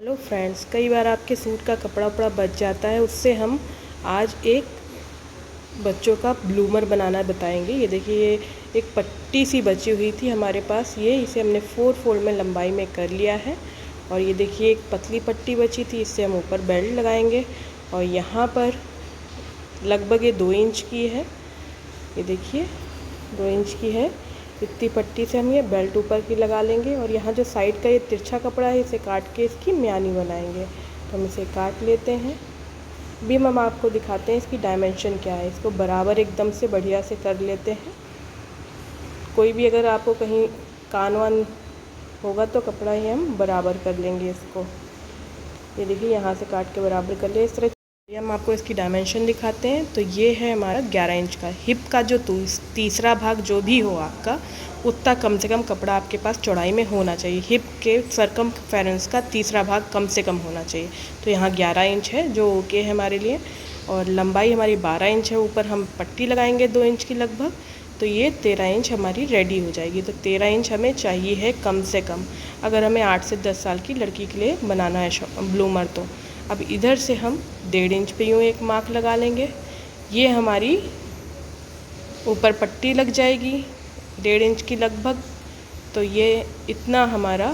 Hello friends, कई बार आपके suit का कपड़ा उपड़ा बच जाता है। उससे हम आज एक बच्चों का ब्लूमर बनाना बताएंगे। ये देखिए, ये एक पट्टी सी बची हुई थी हमारे पास। इसे हमने 4 फोल्ड में लंबाई में कर लिया है। और ये देखिए, एक पतली पट्टी बची थी, इससे हम ऊपर बेल्ट लगाएंगे। और यहाँ पर लगभग ये 2 इंच की है। ये देखिए 2 इंच की है। इतनी पट्टी से हम ये बेल्ट ऊपर की लगा लेंगे। और यहाँ जो साइड का ये तिरछा कपड़ा है, इसे काट के इसकी म्यानी बनाएंगे। तो हम इसे काट लेते हैं। अभी हम आपको दिखाते हैं इसकी डायमेंशन क्या है। इसको बराबर एकदम से बढ़िया से कर लेते हैं। कोई भी अगर आपको कहीं कान वान होगा तो कपड़ा ही हम बराबर कर लेंगे इसको। ये देखिए, यहाँ से काट के बराबर कर लिया इस तरह। हम आपको इसकी डायमेंशन दिखाते हैं। तो ये है हमारा 11 इंच का। हिप का जो तीसरा भाग जो भी हो आपका, उतना कम से कम कपड़ा आपके पास चौड़ाई में होना चाहिए। हिप के सरकमफेरेंस का तीसरा भाग कम से कम होना चाहिए। तो यहाँ 11 इंच है, जो ओके है हमारे लिए। और लंबाई हमारी 12 इंच है। ऊपर हम पट्टी लगाएंगे 2 इंच की लगभग। तो ये 13 इंच हमारी रेडी हो जाएगी। तो 13 इंच हमें चाहिए है कम से कम, अगर हमें 8 से 10 साल की लड़की के लिए बनाना है ब्लूमर। तो अब इधर से हम 1.5 इंच पे यूँ एक मार्क लगा लेंगे। ये हमारी ऊपर पट्टी लग जाएगी 1.5 इंच की लगभग। तो ये इतना हमारा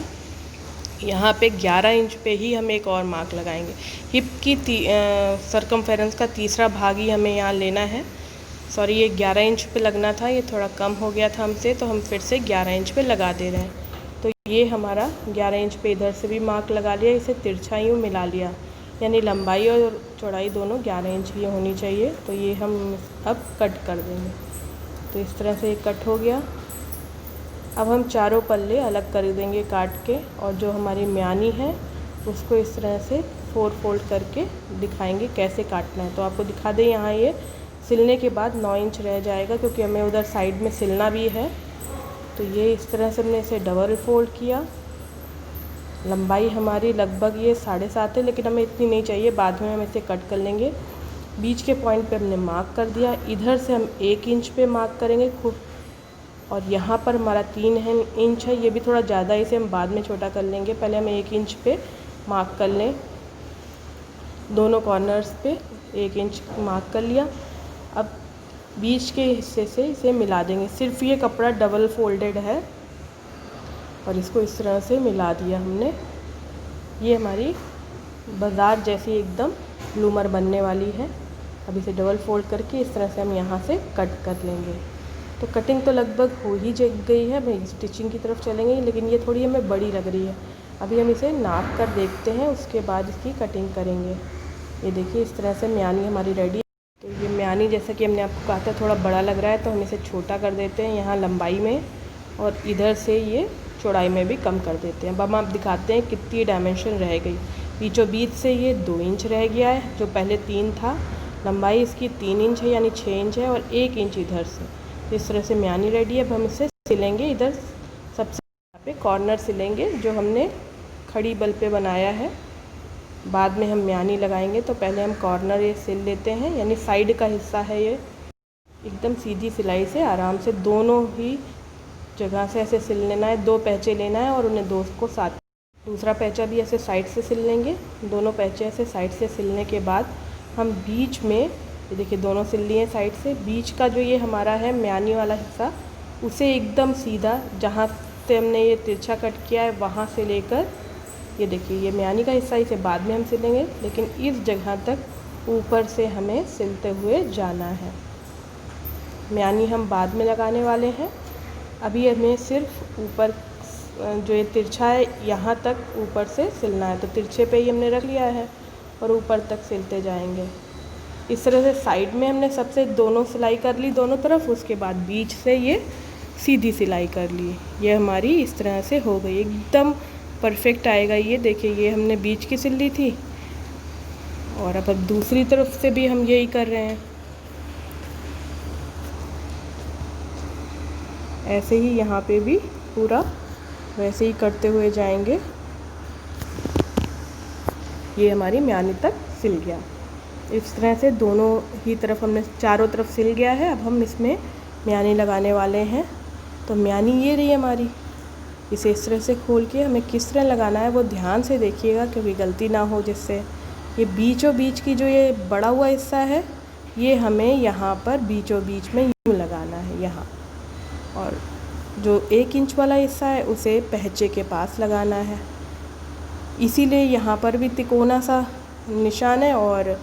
यहाँ पे 11 इंच पे ही हम एक और मार्क लगाएंगे। हिप की सरकमफेरेंस का तीसरा भाग ही हमें यहाँ लेना है। सॉरी, ये 11 इंच पे लगना था, ये थोड़ा कम हो गया था हमसे, तो हम फिर से 11 इंच पे लगा दे रहे हैं। तो ये हमारा 11 इंच पे इधर से भी मार्क लगा लिया। इसे तिरछा यूँ मिला लिया, यानी लंबाई और चौड़ाई दोनों 11 इंच की होनी चाहिए। तो ये हम अब कट कर देंगे। तो इस तरह से कट हो गया। अब हम चारों पल्ले अलग कर देंगे काट के। और जो हमारी म्यानी है उसको इस तरह से 4 फोल्ड करके दिखाएंगे कैसे काटना है। तो आपको दिखा दें, यहाँ ये सिलने के बाद 9 इंच रह जाएगा, क्योंकि हमें उधर साइड में सिलना भी है। तो ये इस तरह से हमने इसे डबल फोल्ड किया। लंबाई हमारी लगभग ये 7.5 है, लेकिन हमें इतनी नहीं चाहिए, बाद में हम इसे कट कर लेंगे। बीच के पॉइंट पे हमने मार्क कर दिया। इधर से हम 1 इंच पे मार्क करेंगे खूब। और यहाँ पर हमारा 3 इंच है, ये भी थोड़ा ज़्यादा, इसे हम बाद में छोटा कर लेंगे। पहले हम 1 इंच पे मार्क कर लें। दोनों कॉर्नर्स पे 1 इंच मार्क कर लिया। अब बीच के हिस्से से इसे मिला देंगे। सिर्फ ये कपड़ा डबल फोल्डेड है और इसको इस तरह से मिला दिया हमने। ये हमारी बाजार जैसी एकदम ब्लूमर बनने वाली है। अब इसे डबल फोल्ड करके इस तरह से हम यहाँ से कट कर लेंगे। तो कटिंग तो लगभग हो ही गई है। भाई स्टिचिंग की तरफ चलेंगे, लेकिन ये थोड़ी हमें बड़ी लग रही है। अभी हम इसे नाप कर देखते हैं, उसके बाद इसकी कटिंग करेंगे। ये देखिए, इस तरह से म्यानी हमारी रेडी। तो ये म्यानी, जैसा कि हमने आपको कहा था, थोड़ा बड़ा लग रहा है, तो हम इसे छोटा कर देते हैं यहाँ लंबाई में। और इधर से ये चौड़ाई में भी कम कर देते हैं। अब हम आप दिखाते हैं कितनी डायमेंशन रह गई। बीचों बीच से ये 2 इंच रह गया है, जो पहले 3 था। लंबाई इसकी 3 इंच है, यानी 6 इंच है। और 1 इंच इधर से। इस तरह से म्यानी रेडी है। अब हम इसे सिलेंगे। इधर सबसे यहाँ पे कॉर्नर सिलेंगे, जो हमने खड़ी बल पे बनाया है। बाद में हम म्यानी लगाएंगे, तो पहले हम कॉर्नर ये सिल लेते हैं, यानी साइड का हिस्सा है ये। एकदम सीधी सिलाई से आराम से दोनों ही जगह से ऐसे सिल लेना है। 2 पैचे लेना है और उन्हें 2 को साथ। दूसरा पैचा भी ऐसे साइड से सिल लेंगे। दोनों पैचे ऐसे साइड से सिलने के बाद हम बीच में, ये देखिए दोनों सिल लिए साइड से। बीच का जो ये हमारा है म्यानी वाला हिस्सा, उसे एकदम सीधा, जहाँ से हमने ये तिरछा कट किया है वहाँ से लेकर, ये देखिए ये म्यानी का हिस्सा, इसे बाद में हम सिलेंगे, लेकिन इस जगह तक ऊपर से हमें सिलते हुए जाना है। म्यानी हम बाद में लगाने वाले हैं। अभी हमें सिर्फ ऊपर जो ये तिरछा है यहाँ तक ऊपर से सिलना है। तो तिरछे पे ही हमने रख लिया है और ऊपर तक सिलते जाएंगे। इस तरह से साइड में हमने सबसे दोनों सिलाई कर ली दोनों तरफ। उसके बाद बीच से ये सीधी सिलाई कर ली। ये हमारी इस तरह से हो गई, एकदम परफेक्ट आएगा। ये देखिए, ये हमने बीच की सिल ली थी। और अब दूसरी तरफ से भी हम यही कर रहे हैं। ऐसे ही यहाँ पे भी पूरा वैसे ही करते हुए जाएंगे। ये हमारी म्यानी तक सिल गया। इस तरह से दोनों ही तरफ हमने चारों तरफ सिल गया है। अब हम इसमें म्यानी लगाने वाले हैं। तो म्यानी ये रही हमारी। इसे इस तरह से खोल के हमें किस तरह लगाना है वो ध्यान से देखिएगा, क्योंकि गलती ना हो जिससे। ये बीचों बीच की जो ये बड़ा हुआ हिस्सा है, ये हमें यहाँ पर बीचों बीच में यूँ लगाना है यहाँ, और जो 1 इंच वाला हिस्सा है उसे पहचे के पास लगाना है। इसीलिए यहाँ पर भी तिकोना सा निशान है, और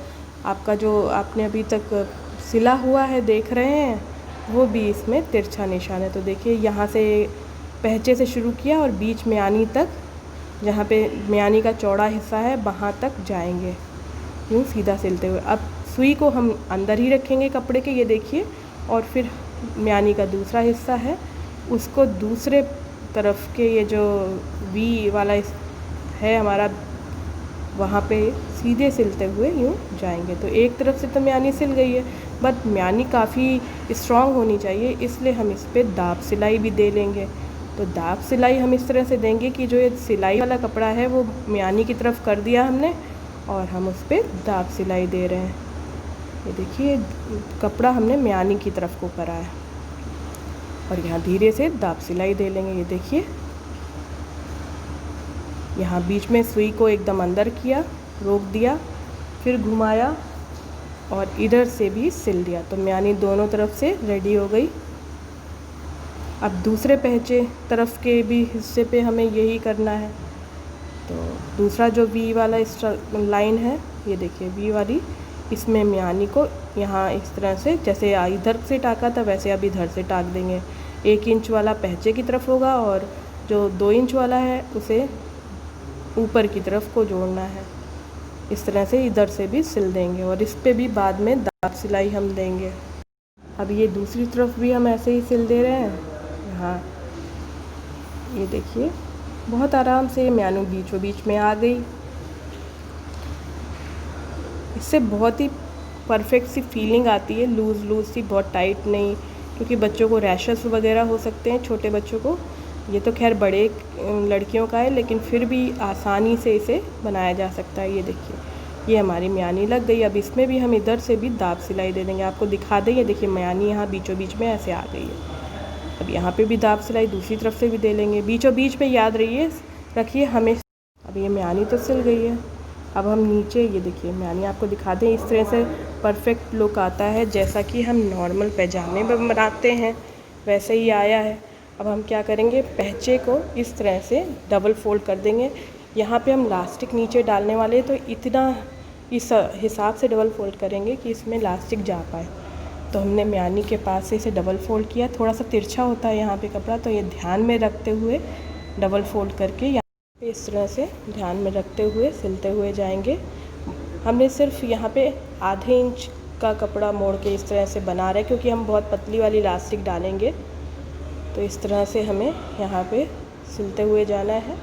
आपका जो आपने अभी तक सिला हुआ है देख रहे हैं, वो भी इसमें तिरछा निशान है। तो देखिए यहाँ से पहचे से शुरू किया और बीच म्यानी तक, जहाँ पे म्यानी का चौड़ा हिस्सा है वहाँ तक जाएंगे यूँ सीधा सिलते हुए। अब सुई को हम अंदर ही रखेंगे कपड़े के, ये देखिए, और फिर म्यानी का दूसरा हिस्सा है उसको दूसरे तरफ के ये जो वी वाला है हमारा, वहाँ पे सीधे सिलते हुए यूँ जाएंगे। तो एक तरफ से तो म्यानी सिल गई है, बट म्यानी काफ़ी स्ट्रॉन्ग होनी चाहिए, इसलिए हम इस पर दाब सिलाई भी दे लेंगे। तो दाब सिलाई हम इस तरह से देंगे कि जो ये सिलाई वाला कपड़ा है वो म्यानी की तरफ कर दिया हमने, और हम उस पर दाब सिलाई दे रहे हैं। ये देखिए कपड़ा हमने म्यानी की तरफ को करा है, और यहाँ धीरे से दाब सिलाई दे लेंगे। ये देखिए यहाँ बीच में सुई को एकदम अंदर किया, रोक दिया, फिर घुमाया और इधर से भी सिल दिया। तो म्यानी दोनों तरफ से रेडी हो गई। अब दूसरे पहचे तरफ के भी हिस्से पे हमें यही करना है। तो दूसरा जो वी वाला लाइन है, ये देखिए वी वाली, इसमें म्यानी को यहाँ इस तरह से, जैसे इधर से टाका था वैसे अब इधर से टाक देंगे। 1 इंच वाला पहचे की तरफ होगा, और जो 2 इंच वाला है उसे ऊपर की तरफ को जोड़ना है। इस तरह से इधर से भी सिल देंगे, और इस पे भी बाद में दाब सिलाई हम देंगे। अब ये दूसरी तरफ भी हम ऐसे ही सिल दे रहे हैं। यहाँ ये देखिए बहुत आराम से म्यानी बीचों बीच में आ गई। इससे बहुत ही परफेक्ट सी फीलिंग आती है, लूज़ लूज़ सी, बहुत टाइट नहीं, क्योंकि बच्चों को रैशेस वगैरह हो सकते हैं, छोटे बच्चों को। ये तो खैर बड़े लड़कियों का है, लेकिन फिर भी आसानी से इसे बनाया जा सकता है। ये देखिए ये हमारी म्यानी लग गई। अब इसमें भी हम इधर से भी दाब सिलाई दे देंगे, आपको दिखा दें। ये देखिए म्यानी यहाँ बीचों बीच में ऐसे आ गई है। अब यहाँ पे भी दाब सिलाई दूसरी तरफ से भी दे लेंगे, बीचों बीच में, याद रखिए हमें। अब ये म्यानी तो सिल गई है। अब हम नीचे, ये देखिए म्यानी आपको दिखा दें, इस तरह से परफेक्ट लुक आता है, जैसा कि हम नॉर्मल पैजामे में बनाते हैं वैसे ही आया है। अब हम क्या करेंगे, पहचे को इस तरह से डबल फोल्ड कर देंगे। यहाँ पे हम लास्टिक नीचे डालने वाले हैं, तो इतना इस हिसाब से डबल फोल्ड करेंगे कि इसमें लास्टिक जा पाए। तो हमने म्यानी के पास से इसे डबल फोल्ड किया। थोड़ा सा तिरछा होता है यहाँ पे कपड़ा, तो ये ध्यान में रखते हुए डबल फोल्ड करके यहाँ पे इस तरह से ध्यान में रखते हुए सिलते हुए जाएंगे। हमने सिर्फ यहाँ पे आधे इंच का कपड़ा मोड़ के इस तरह से बना रहे हैं, क्योंकि हम बहुत पतली वाली इलास्टिक डालेंगे। तो इस तरह से हमें यहाँ पे सिलते हुए जाना है।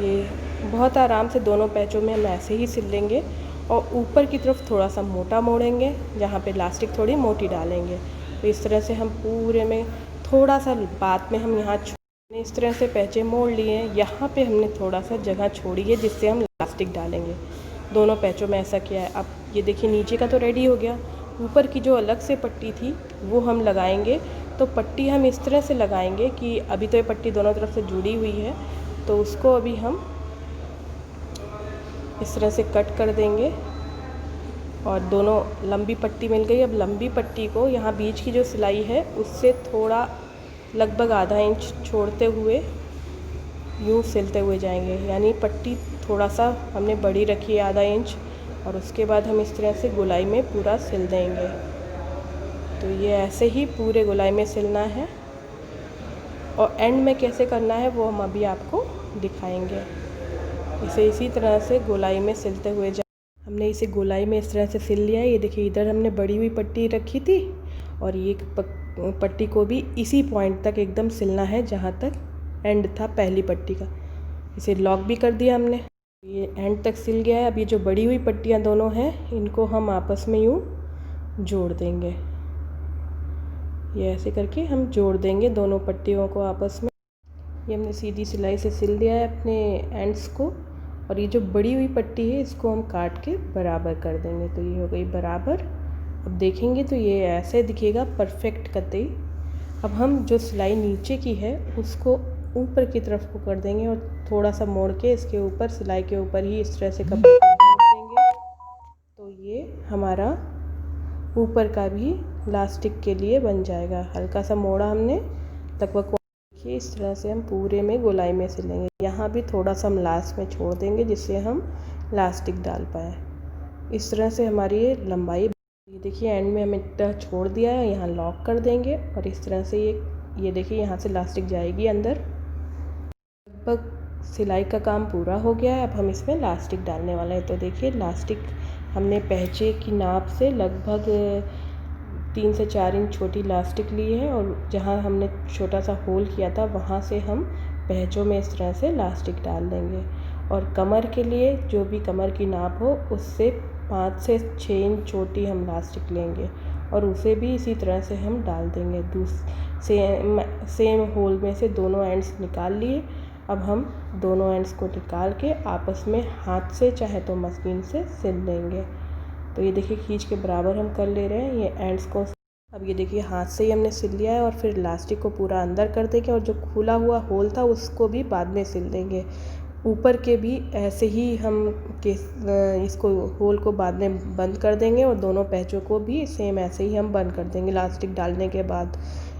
ये बहुत आराम से दोनों पैचों में हम ऐसे ही सिल लेंगे, और ऊपर की तरफ थोड़ा सा मोटा मोड़ेंगे, जहाँ पे इलास्टिक थोड़ी मोटी डालेंगे। तो इस तरह से हम पूरे में थोड़ा सा बाद में हम यहाँ इस तरह से पैचे मोड़ लिए हैं। यहाँ पे हमने थोड़ा सा जगह छोड़ी है जिससे हम इलास्टिक डालेंगे। दोनों पैचों में ऐसा किया है। अब ये देखिए नीचे का तो रेडी हो गया, ऊपर की जो अलग से पट्टी थी वो हम लगाएंगे। तो पट्टी हम इस तरह से लगाएंगे कि अभी तो ये पट्टी दोनों तरफ से जुड़ी हुई है, तो उसको अभी हम इस तरह से कट कर देंगे, और दोनों लंबी पट्टी मिल गई। अब लंबी पट्टी को यहाँ बीच की जो सिलाई है उससे थोड़ा लगभग आधा इंच छोड़ते हुए यूँ सिलते हुए जाएंगे। यानी पट्टी थोड़ा सा हमने बड़ी रखी है, आधा इंच, और उसके बाद हम इस तरह से गोलाई में पूरा सिल देंगे। तो ये ऐसे ही पूरे गोलाई में सिलना है, और एंड में कैसे करना है वो हम अभी आपको दिखाएंगे। इसे इसी तरह से गोलाई में सिलते हुए हमने इसे गोलाई में इस तरह से सिल लिया है। ये देखिए इधर हमने बड़ी हुई पट्टी रखी थी, और ये पट्टी को भी इसी पॉइंट तक एकदम सिलना है जहाँ तक एंड था पहली पट्टी का। इसे लॉक भी कर दिया हमने, ये एंड तक सिल गया है। अब ये जो बड़ी हुई पट्टियाँ दोनों हैं इनको हम आपस में यूँ जोड़ देंगे। ये ऐसे करके हम जोड़ देंगे दोनों पट्टियों को आपस में। ये हमने सीधी सिलाई से सिल दिया है अपने एंड्स को, और ये जो बड़ी हुई पट्टी है इसको हम काट के बराबर कर देंगे। तो ये हो गई बराबर। अब देखेंगे तो ये ऐसे दिखेगा परफेक्ट कतई। अब हम जो सिलाई नीचे की है उसको ऊपर की तरफ को कर देंगे और थोड़ा सा मोड़ के इसके ऊपर सिलाई के ऊपर ही इस तरह से कपड़े को मोड़ देंगे। तो ये हमारा ऊपर का भी लास्टिक के लिए बन जाएगा। हल्का सा मोड़ा हमने लगभग, देखिए इस तरह से हम पूरे में गोलाई में सिलेंगे। यहाँ भी थोड़ा सा हम लास्ट में छोड़ देंगे जिससे हम लास्टिक डाल पाए। इस तरह से हमारी ये लंबाई, ये देखिए एंड में हमने इतना छोड़ दिया है, यहाँ लॉक कर देंगे और इस तरह से ये देखिए यहाँ से लास्टिक जाएगी अंदर। लगभग सिलाई का काम पूरा हो गया है। अब हम इसमें लास्टिक डालने वाले हैं। तो देखिए लास्टिक हमने पहचे की नाप से लगभग 3 से 4 इंच छोटी लास्टिक ली है और जहाँ हमने छोटा सा होल किया था वहाँ से हम पहचों में इस तरह से लास्टिक डाल देंगे। और कमर के लिए जो भी कमर की नाप हो उससे 5 से 6 इंच छोटी हम लास्टिक लेंगे और उसे भी इसी तरह से हम डाल देंगे। सेम होल में से दोनों एंड्स निकाल लिए। अब हम दोनों एंड्स को निकाल के आपस में हाथ से चाहे तो मशीन से सिल लेंगे। तो ये देखिए खींच के बराबर हम कर ले रहे हैं ये एंड्स को। अब ये देखिए हाथ से ही हमने सिल लिया है और फिर लास्टिक को पूरा अंदर कर देंगे और जो खुला हुआ होल था उसको भी बाद में सिल देंगे। ऊपर के भी ऐसे ही हम इसको होल को बाद में बंद कर देंगे और दोनों पैचों को भी सेम ऐसे ही हम बंद कर देंगे लास्टिक डालने के बाद।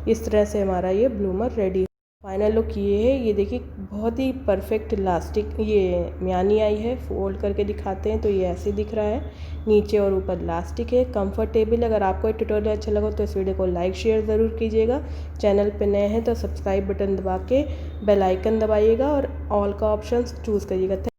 इस तरह से हमारा ये ब्लूमर रेडी। फाइनल लुक ये है। ये देखिए बहुत ही परफेक्ट लास्टिक ये म्यानी आई है। फोल्ड करके दिखाते हैं तो ये ऐसे दिख रहा है, नीचे और ऊपर लास्टिक है, कंफर्टेबल। अगर आपको ये ट्यूटोरियल अच्छा लगा तो इस वीडियो को लाइक शेयर ज़रूर कीजिएगा। चैनल पे नए हैं तो सब्सक्राइब बटन दबा के बेल आइकन दबाइएगा और ऑल का ऑप्शन चूज़ करिएगा।